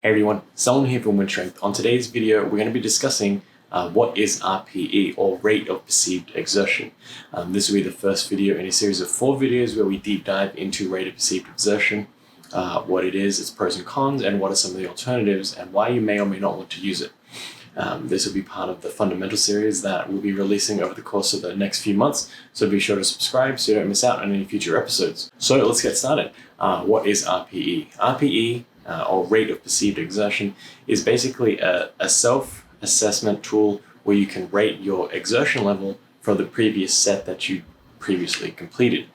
Hey everyone, Salman here from Wynn. On today's video, we're going to be discussing what is RPE, or rate of perceived exertion. This will be the first video in a series of 4 videos where we deep dive into rate of perceived exertion, what it is, its pros and cons, and what are some of the alternatives, and why you may or may not want to use it. This will be part of the fundamental series that we'll be releasing over the course of the next few months, so be sure to subscribe so you don't miss out on any future episodes. So let's get started. What is RPE? RPE, or rate of perceived exertion, is basically a self-assessment tool where you can rate your exertion level from the previous set that you previously completed.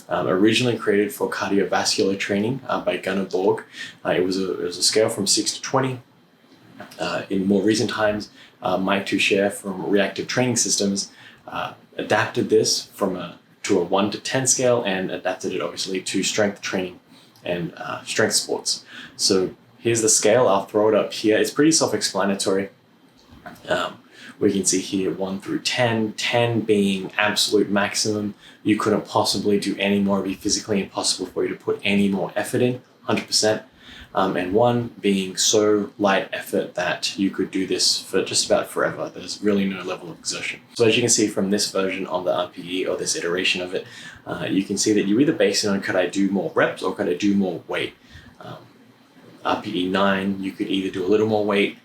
Originally created for cardiovascular training by Gunnar Borg, it was a scale from 6 to 20. In more recent times, Mike Toucher from Reactive Training Systems adapted this to a 1 to 10 scale and adapted it obviously to strength training and strength sports. So here's the scale. I'll throw it up here. It's pretty self-explanatory. We can see here 1 through 10, 10 being absolute maximum. You couldn't possibly do any more. It'd be physically impossible for you to put any more effort in, 100%. And 1 being so light effort that you could do this for just about forever. There's really no level of exertion. So as you can see from this version of the RPE, or this iteration of it, you can see that you either base it on could I do more reps or could I do more weight. RPE 9, you could either do a little more weight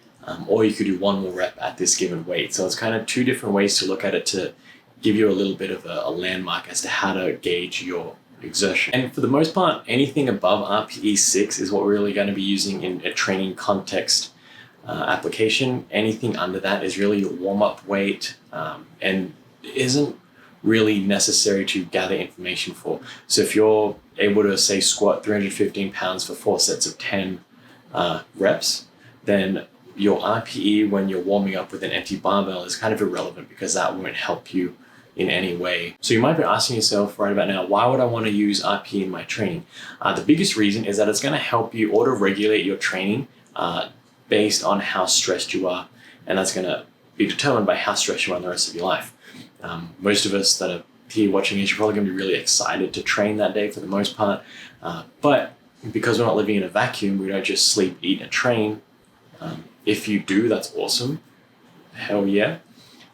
or you could do 1 more rep at this given weight. So it's kind of 2 different ways to look at it to give you a little bit of a landmark as to how to gauge your exertion. And for the most part, anything above RPE 6 is what we're really going to be using in a training context application. Anything under that is really your warm-up weight and isn't really necessary to gather information for. So if you're able to, say, squat 315 pounds for 4 sets of 10 reps, then your RPE when you're warming up with an empty barbell is kind of irrelevant because that won't help you in any way. So you might be asking yourself right about now, why would I want to use RPE in my training? The biggest reason is that it's going to help you auto-regulate your training based on how stressed you are, and that's going to be determined by how stressed you are in the rest of your life. Most of us that are here watching this, you're probably going to be really excited to train that day for the most part, but because we're not living in a vacuum, we don't just sleep, eat, and train. If you do, that's awesome. Hell yeah.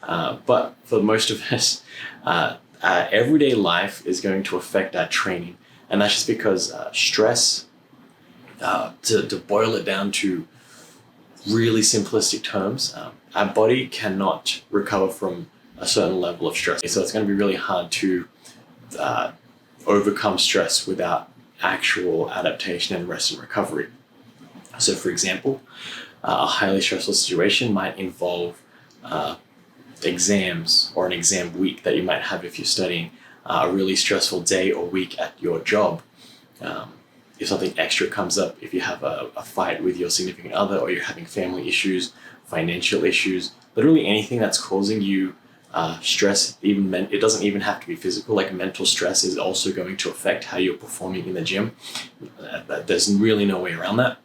But for most of us, our everyday life is going to affect our training. And that's just because stress, to boil it down to really simplistic terms, our body cannot recover from a certain level of stress. So it's going to be really hard to overcome stress without actual adaptation and rest and recovery. So for example, a highly stressful situation might involve exams or an exam week that you might have if you're studying, a really stressful day or week at your job. If something extra comes up, if you have a fight with your significant other, or you're having family issues, financial issues, literally anything that's causing you stress, it doesn't even have to be physical, like mental stress is also going to affect how you're performing in the gym. There's really no way around that.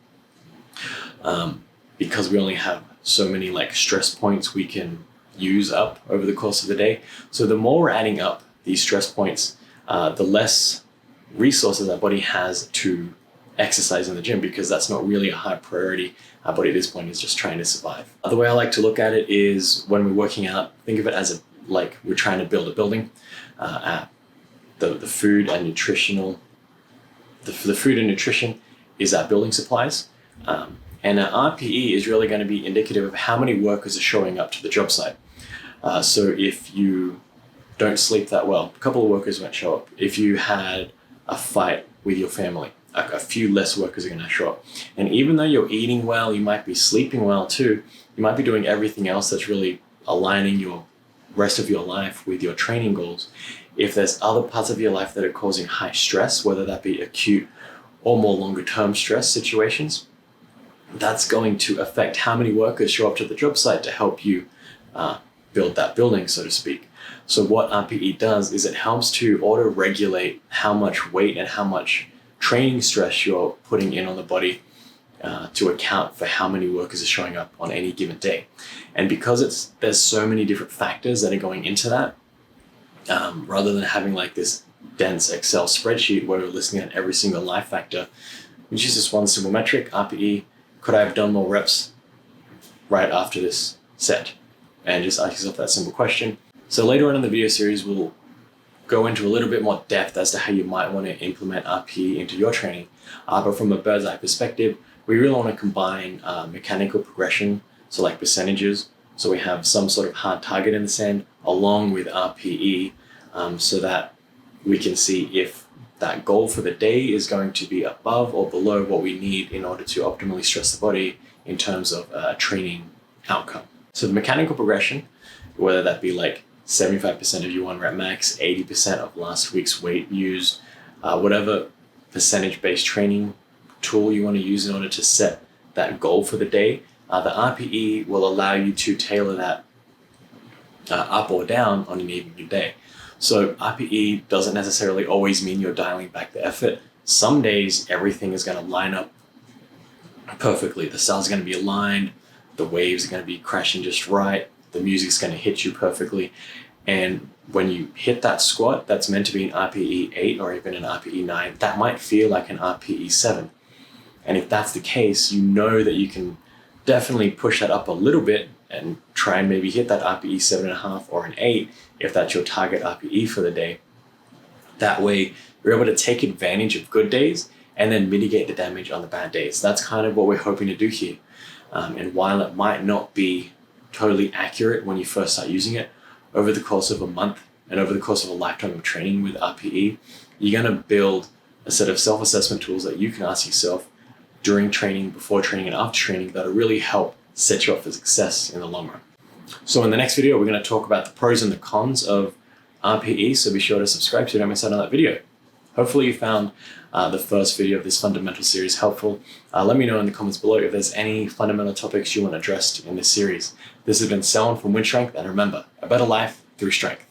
Because we only have so many stress points we can use up over the course of the day. So the more we're adding up these stress points, the less resources our body has to exercise in the gym, because that's not really a high priority. Our body at this point is just trying to survive. The way I like to look at it is when we're working out, think of it as like we're trying to build a building. The food and nutritional, the food and nutrition is our building supplies. And our RPE is really going to be indicative of how many workers are showing up to the job site. So if you don't sleep that well, a couple of workers won't show up. If you had a fight with your family, a few less workers are going to show up. And even though you're eating well, you might be sleeping well too, you might be doing everything else that's really aligning your rest of your life with your training goals. If there's other parts of your life that are causing high stress, whether that be acute or more longer term stress situations, that's going to affect how many workers show up to the job site to help you build that building, so to speak. So what RPE does is it helps to auto-regulate how much weight and how much training stress you're putting in on the body to account for how many workers are showing up on any given day. And because there's so many different factors that are going into that, rather than having this dense Excel spreadsheet where we're listing out every single life factor, which is just one simple metric, RPE, could I have done more reps right after this set? And just ask yourself that simple question. So later on in the video series, we'll go into a little bit more depth as to how you might want to implement RPE into your training. But from a bird's eye perspective, we really want to combine mechanical progression, so like percentages. So we have some sort of hard target in the sand along with RPE, so that we can see if that goal for the day is going to be above or below what we need in order to optimally stress the body in terms of training outcome. So the mechanical progression, whether that be like 75% of your 1 rep max, 80% of last week's weight used, whatever percentage-based training tool you want to use in order to set that goal for the day, the RPE will allow you to tailor that up or down on an even day. So RPE doesn't necessarily always mean you're dialing back the effort. Some days, everything is going to line up perfectly. The cells are going to be aligned, the waves are going to be crashing just right, the music's going to hit you perfectly. And when you hit that squat that's meant to be an RPE 8 or even an RPE 9, that might feel like an RPE 7. And if that's the case, you know that you can definitely push that up a little bit and try and maybe hit that RPE 7.5 or an 8 if that's your target RPE for the day. That way, you're able to take advantage of good days and then mitigate the damage on the bad days. That's kind of what we're hoping to do here. And while it might not be totally accurate when you first start using it, over the course of a month and over the course of a lifetime of training with RPE, you're going to build a set of self-assessment tools that you can ask yourself during training, before training, and after training that'll really help set you up for success in the long run. So in the next video, we're going to talk about the pros and the cons of RPE, so be sure to subscribe so you don't miss out on that video. Hopefully you found the first video of this fundamental series helpful. Let me know in the comments below if there's any fundamental topics you want addressed in this series. This has been Selwyn from Wynn, and remember, a better life through strength.